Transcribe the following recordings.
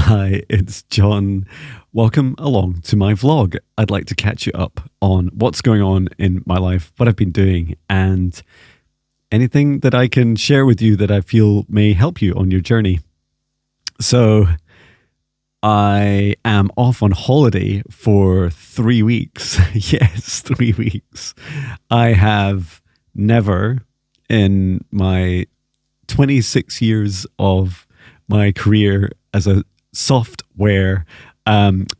Hi, it's John. Welcome along to my vlog. I'd like to catch you up on what's going on in my life, what I've been doing, and anything that I can share with you that I feel may help you on your journey. So, I am off on holiday for 3 weeks. Yes, 3 weeks. I have never in my 26 years of my career as a software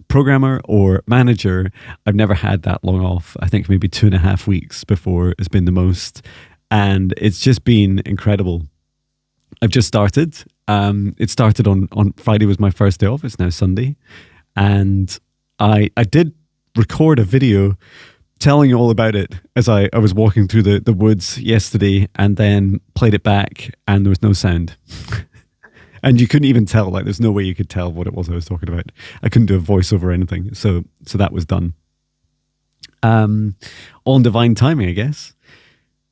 programmer or manager, I've never had that long off. I think maybe 2.5 weeks before has been the most. And it's just been incredible. I've just started. It started on Friday was my first day off. It's now Sunday. And I did record a video telling you all about it as I was walking through the woods yesterday, and then played it back and there was no sound. And you couldn't even tell, like there's no way you could tell what it was I was talking about. I couldn't do a voiceover or anything. So that was done. On divine timing, I guess.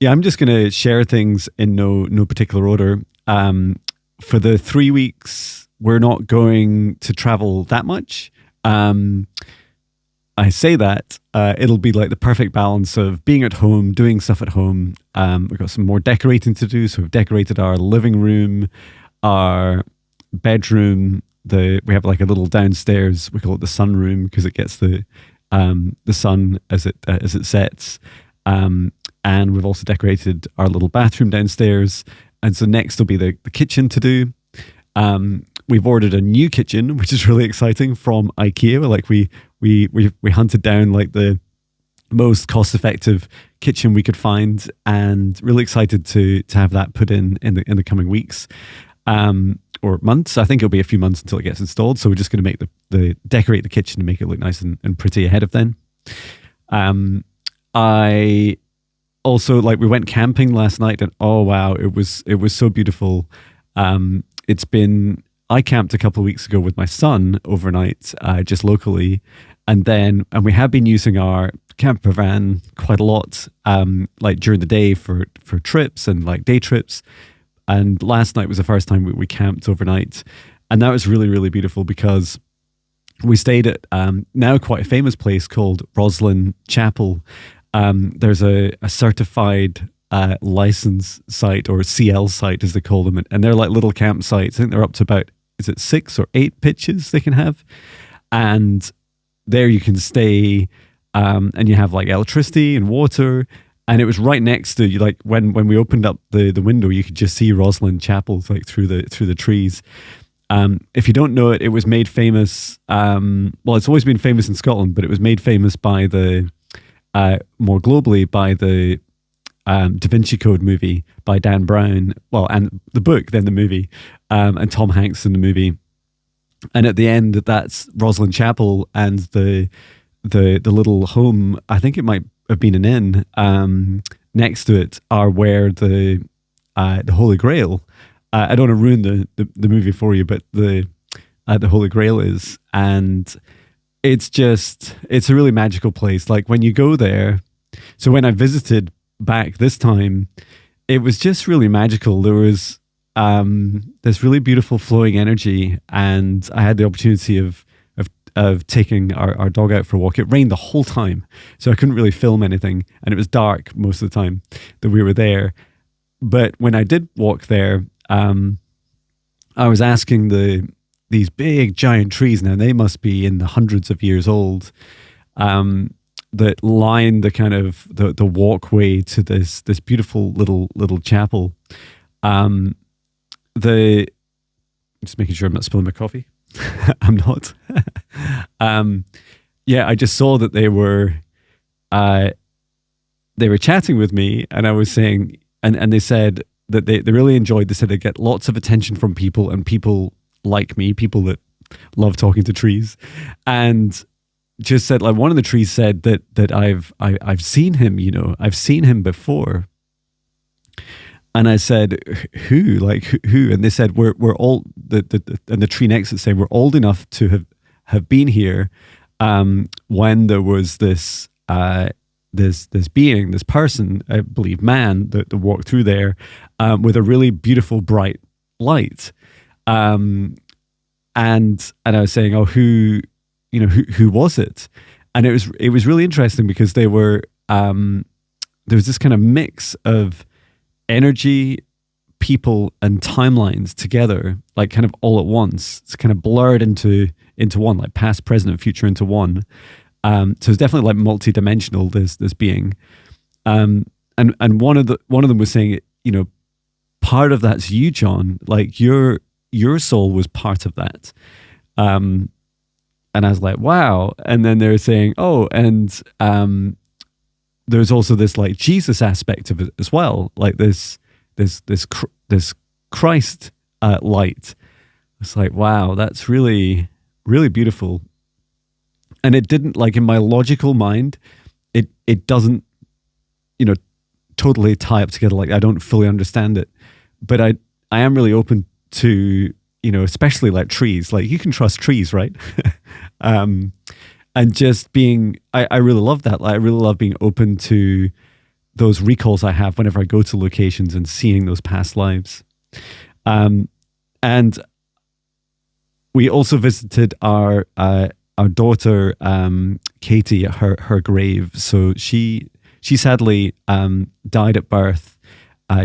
Yeah, I'm just going to share things in no particular order. For the 3 weeks, we're not going to travel that much. I say that it'll be like the perfect balance of being at home, doing stuff at home. We've got some more decorating to do. So we've decorated our living room, our bedroom. We have like a little downstairs. We call it the sun room because it gets the sun as it sets. And we've also decorated our little bathroom downstairs. And so next will be the kitchen to do. We've ordered a new kitchen, which is really exciting, from IKEA. Like we hunted down like the most cost-effective kitchen we could find, and really excited to have that put in the coming weeks or months. I think it'll be a few months until it gets installed. So we're just going to make decorate the kitchen and make it look nice and pretty ahead of then. I also, like, we went camping last night, and oh wow, it was so beautiful. I camped a couple of weeks ago with my son overnight, just locally, and we have been using our camper van quite a lot, like during the day for trips and like day trips. And last night was the first time we camped overnight, and that was really, really beautiful because we stayed at now quite a famous place called Roslyn Chapel. There's a certified license site, or CL site as they call them, and they're like little campsites. I think they're up to about, is it 6 or 8 pitches they can have, and there you can stay, and you have like electricity and water. And it was right next to you, like when we opened up the window, you could just see Roslyn Chapel like through the trees. If you don't know it, it was made famous. Well, it's always been famous in Scotland, but it was made famous by more globally by the Da Vinci Code movie by Dan Brown. Well, and the book, then the movie, and Tom Hanks in the movie. And at the end, that's Roslyn Chapel, and the little home, I think it might have been an inn, next to it are where the Holy Grail. I don't want to ruin the movie for you, but the Holy Grail is, and it's a really magical place. Like when you go there, so when I visited back this time, it was just really magical. There was this really beautiful flowing energy, and I had the opportunity of taking our dog out for a walk. It rained the whole time, so I couldn't really film anything, and it was dark most of the time that we were there. But when I did walk there, I was asking these big giant trees, now they must be in the hundreds of years old, that line the kind of the walkway to this beautiful little chapel. Just making sure I'm not spilling my coffee. I'm not. Yeah, I just saw that they were chatting with me, and I was saying, and they said that they really enjoyed. They said they get lots of attention from people, and people like me, people that love talking to trees, and just said, like, one of the trees said that I've seen him, I've seen him before. And I said, who? Like, who? And they said, we're all, and the tree next to it saying, we're old enough to have been here when there was this being, this person, I believe man, that walked through there with a really beautiful bright light. and I was saying, oh, who was it? And it was really interesting because they were there was this kind of mix of energy, people, and timelines together, like kind of all at once. It's kind of blurred into one, like past, present, and future into one. So it's definitely like multi-dimensional, this being. And one of them was saying, part of that's you, Jon. Like your soul was part of that. And I was like, wow. And then they were saying, oh, and there's also this like Jesus aspect of it as well, like this Christ light. It's like, wow, that's really, really beautiful. And it didn't, like, in my logical mind, it doesn't, totally tie up together. Like, I don't fully understand it, but I am really open to, especially like trees. Like, you can trust trees, right? And just being, I really love that. Like, I really love being open to those recalls I have whenever I go to locations and seeing those past lives. And we also visited our daughter, Katie, at her grave. So she sadly died at birth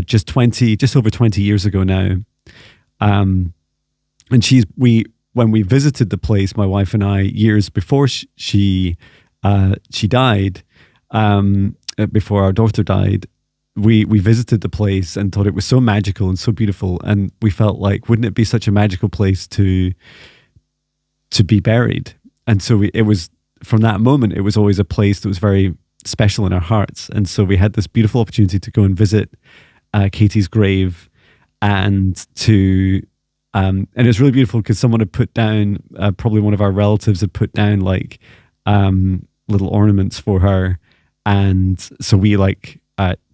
just over 20 years ago now. And when we visited the place, my wife and I, years before she died, before our daughter died, we visited the place and thought it was so magical and so beautiful. And we felt like, wouldn't it be such a magical place to be buried? And so it was, from that moment, it was always a place that was very special in our hearts. And so we had this beautiful opportunity to go and visit Katie's grave, and it was really beautiful because someone had put down, probably one of our relatives had put down like little ornaments for her. And so we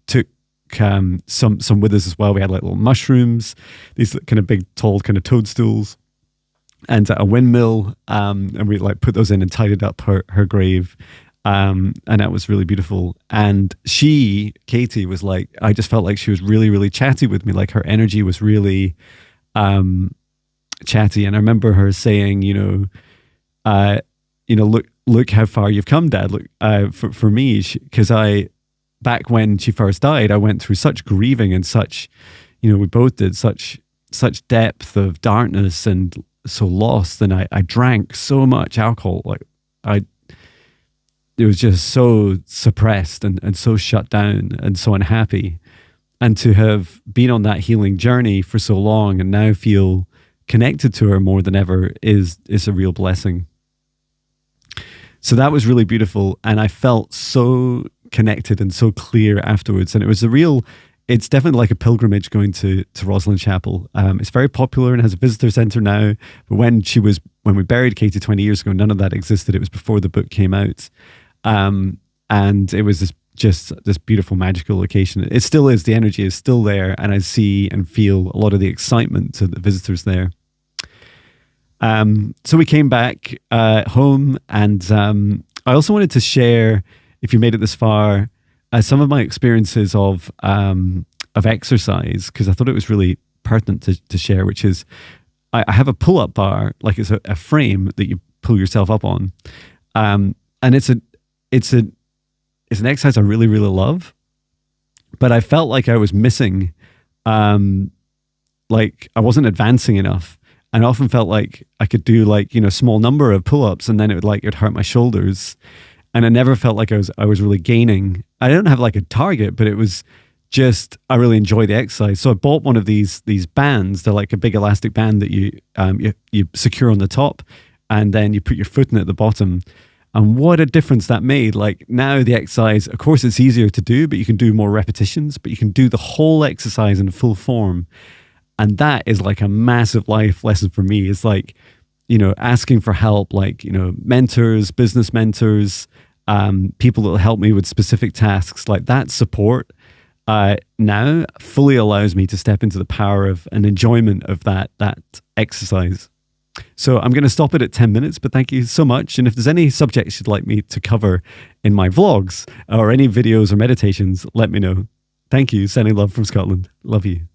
took some with us as well. We had like little mushrooms, these kind of big, tall kind of toadstools, and a windmill. And we like put those in and tidied up her grave. And that was really beautiful. And Katie was like, I just felt like she was really, really chatty with me. Like, her energy was really chatty. And I remember her saying, look how far you've come, Dad. Look, for me, because back when she first died, I went through such grieving and such, we both did such depth of darkness and so lost. And I drank so much alcohol. Like, it was just so suppressed and so shut down and so unhappy. And to have been on that healing journey for so long and now feel connected to her more than ever is a real blessing. So that was really beautiful. And I felt so connected and so clear afterwards. And it's definitely like a pilgrimage going to Rosslyn Chapel. It's very popular and has a visitor center now. But when we buried Katie 20 years ago, none of that existed. It was before the book came out. And it was this beautiful, magical location. It still is. The energy is still there. And I see and feel a lot of the excitement to the visitors there. So we came back home, and I also wanted to share, if you made it this far, some of my experiences of exercise, because I thought it was really pertinent to share, which is I have a pull-up bar, like it's a frame that you pull yourself up on. And it's an exercise I really, really love, but I felt like I was missing, like I wasn't advancing enough. And I often felt like I could do small number of pull-ups, and then it would hurt my shoulders. And I never felt like I was really gaining. I didn't have like a target, but it was just, I really enjoy the exercise. So I bought one of these bands. They're like a big elastic band that you secure on the top, and then you put your foot in at the bottom. And what a difference that made. Like, now the exercise, of course, it's easier to do, but you can do more repetitions, but you can do the whole exercise in full form. And that is like a massive life lesson for me. It's like, asking for help, like, mentors, business mentors, people that will help me with specific tasks, like that support now fully allows me to step into the power of an enjoyment of that exercise. So I'm going to stop it at 10 minutes, but thank you so much. And if there's any subjects you'd like me to cover in my vlogs or any videos or meditations, let me know. Thank you. Sending love from Scotland. Love you.